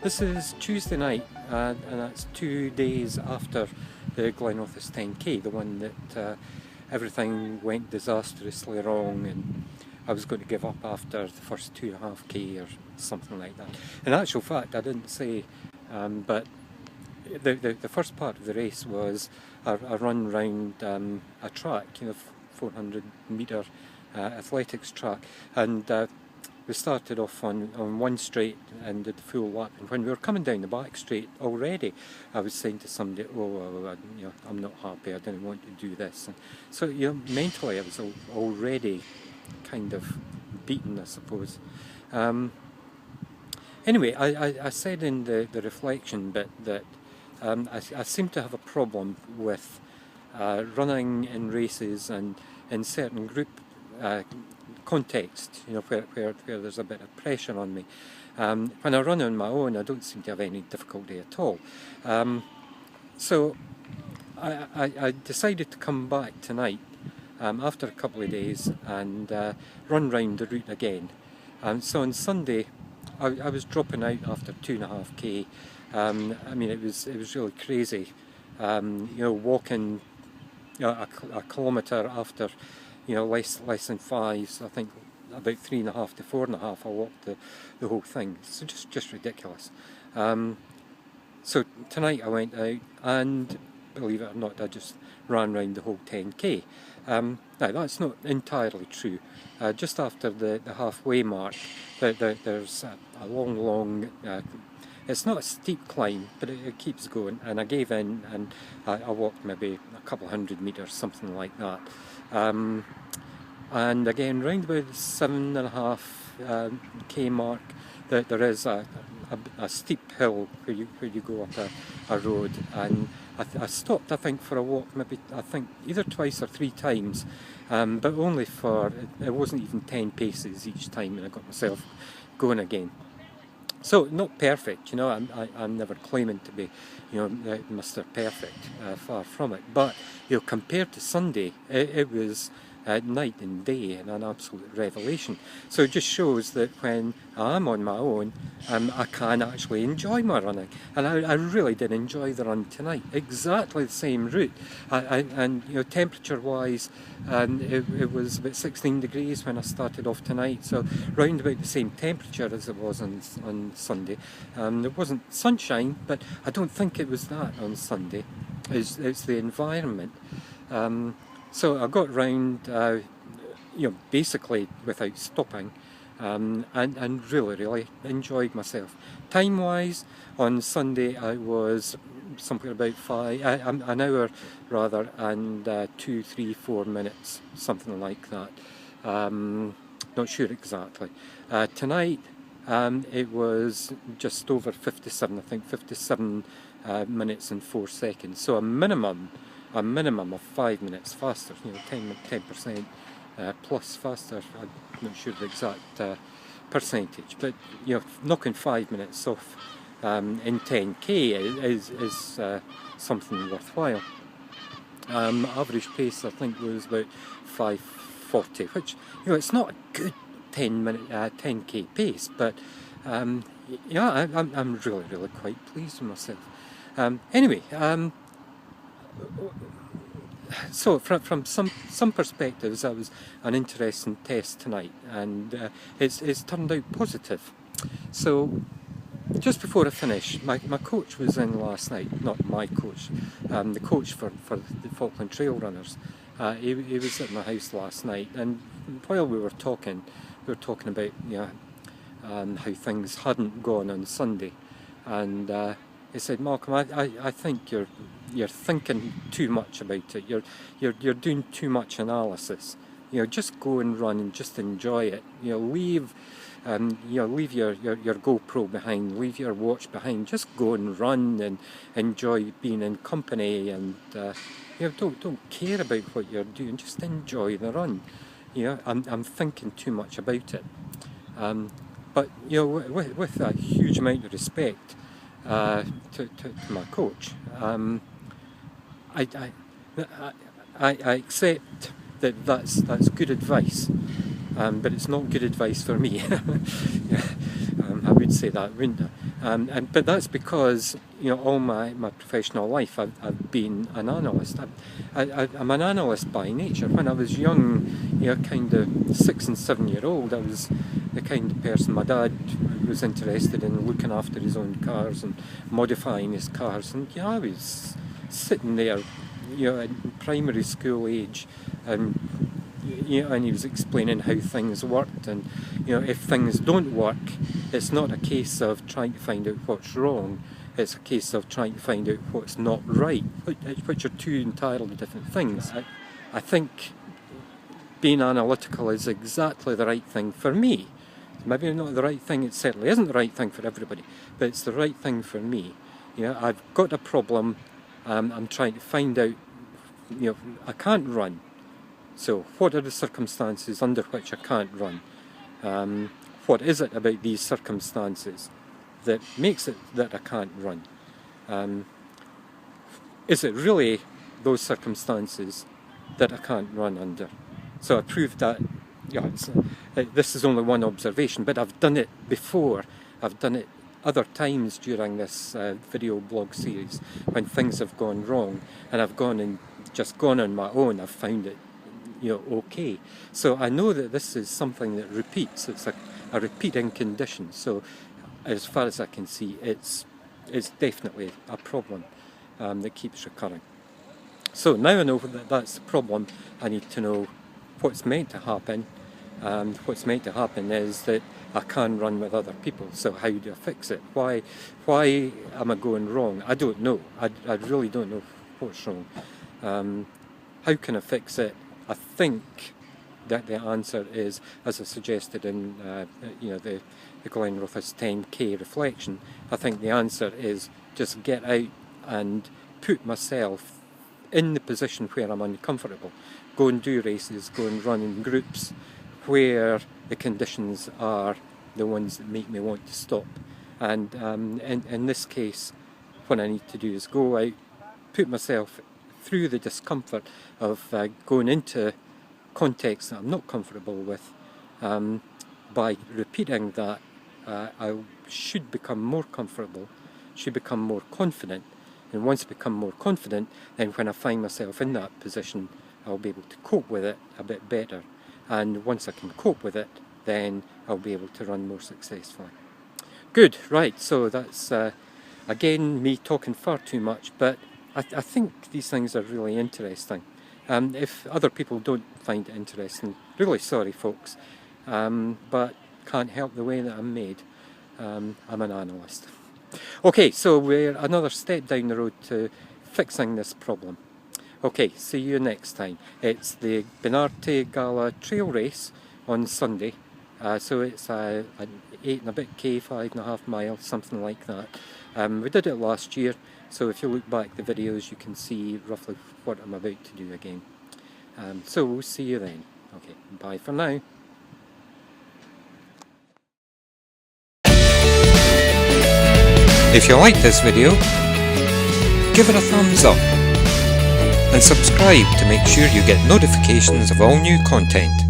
This is Tuesday night, and that's 2 days after the Glenrothes 10k, the one that everything went disastrously wrong and I was going to give up after the first 2.5k or something like that. In actual fact, I didn't say, but the first part of the race was a run round a track, 400 metre athletics track, and we started off on one straight and did the full lap, and when we were coming down the back straight already, I was saying to somebody, I'm not happy, I didn't want to do this. And so mentally I was already kind of beaten, I suppose. Anyway, I said in the reflection bit that I seem to have a problem with running in races and in certain group context, where there's a bit of pressure on me. When I run on my own, I don't seem to have any difficulty at all. So I decided to come back tonight after a couple of days and run round the route again. So on Sunday, I was dropping out after 2.5k. I mean, it was really crazy. Walking a kilometre after less than 5. So I think about 3.5 to 4.5. I walked the whole thing. So just ridiculous. So tonight I went out and, believe it or not, I just ran round the whole 10k. Now that's not entirely true. Just after the halfway mark, there's a long it's not a steep climb, but it keeps going, and I gave in and I walked maybe a couple of 100 metres, something like that. And again, round about the 7.5k mark, there is a steep hill where you go up a road, and I stopped, I think, for a walk, either twice or 3 times, but only it wasn't even 10 paces each time, and I got myself going again. So not perfect, I'm never claiming to be, Mr. Perfect, far from it. But compared to Sunday, it was night and day and an absolute revelation. So it just shows that when I'm on my own, I can actually enjoy my running, and I really did enjoy the run tonight. Exactly the same route, and temperature-wise, it was about 16 degrees when I started off tonight. So round about the same temperature as it was on Sunday. There wasn't sunshine, but I don't think it was that on Sunday. It's the environment. So I got round, basically without stopping, and really enjoyed myself. Time-wise, on Sunday I was somewhere about an hour rather, and 2, 3, 4 minutes, something like that. Not sure exactly. Tonight it was just over 57, I think 57 minutes and 4 seconds. So a minimum of 5 minutes faster, 10% plus faster. I'm not sure the exact percentage, but knocking 5 minutes off in 10k is something worthwhile. Average pace, I think, was about 5:40, which it's not a good 10k pace, but I'm really quite pleased with myself. Anyway. So from some perspectives, that was an interesting test tonight, and it's turned out positive. So just before I finish, my coach was in last night. Not my coach, the coach for the Falkland Trail Runners. He was at my house last night, and while we were talking about how things hadn't gone on Sunday, and he said, "Malcolm, I think you're thinking too much about it. You're doing too much analysis. Just go and run and just enjoy it. Leave your GoPro behind, leave your watch behind. Just go and run and enjoy being in company, and don't care about what you're doing. Just enjoy the run. I'm thinking too much about it. But with a huge amount of respect to my coach, I accept that's good advice, but it's not good advice for me. I would say that, wouldn't I? But that's because, you know, all my professional life I've been an analyst. I'm an analyst by nature. When I was young, you know, kind of 6 and 7 year old, I was the kind of person, my dad was interested in looking after his own cars and modifying his cars, and I was sitting there, you know, in primary school age, and and he was explaining how things worked, and if things don't work, it's not a case of trying to find out what's wrong, it's a case of trying to find out what's not right, which are two entirely different things. I think being analytical is exactly the right thing for me. Maybe not the right thing, it certainly isn't the right thing for everybody, but it's the right thing for me. I've got a problem, I'm trying to find out, I can't run. So what are the circumstances under which I can't run? What is it about these circumstances that makes it that I can't run? Is it really those circumstances that I can't run under? So I proved that, this is only one observation, but I've done it before. I've done it other times during this video blog series when things have gone wrong, and I've gone on my own. I've found it okay. So I know that this is something that repeats. It's a repeating condition. So as far as I can see, it's definitely a problem that keeps recurring. So now I know that that's the problem, I need to know what's meant to happen. What's meant to happen is that I can run with other people. So how do I fix it? Why am I going wrong? I don't know. I really don't know what's wrong. How can I fix it? I think that the answer is, as I suggested in the Glenrothes 10K reflection, I think the answer is just get out and put myself in the position where I'm uncomfortable. Go and do races, go and run in groups where the conditions are the ones that make me want to stop. And in this case, what I need to do is go out, put myself through the discomfort of going into contexts that I'm not comfortable with. By repeating that, I should become more comfortable, should become more confident, and once I become more confident, then when I find myself in that position, I'll be able to cope with it a bit better. And once I can cope with it, then I'll be able to run more successfully. Good, right, so that's again me talking far too much, but I think these things are really interesting. If other people don't find it interesting, really sorry folks, but can't help the way that I'm made. I'm an analyst. Okay, so we're another step down the road to fixing this problem. Okay, see you next time. It's the Benarte Gala trail race on Sunday. So it's an 8 and a bit K, 5.5 miles, something like that. We did it last year, so if you look back the videos you can see roughly what I'm about to do again. So we'll see you then. Okay, bye for now. If you liked this video, give it a thumbs up and subscribe to make sure you get notifications of all new content.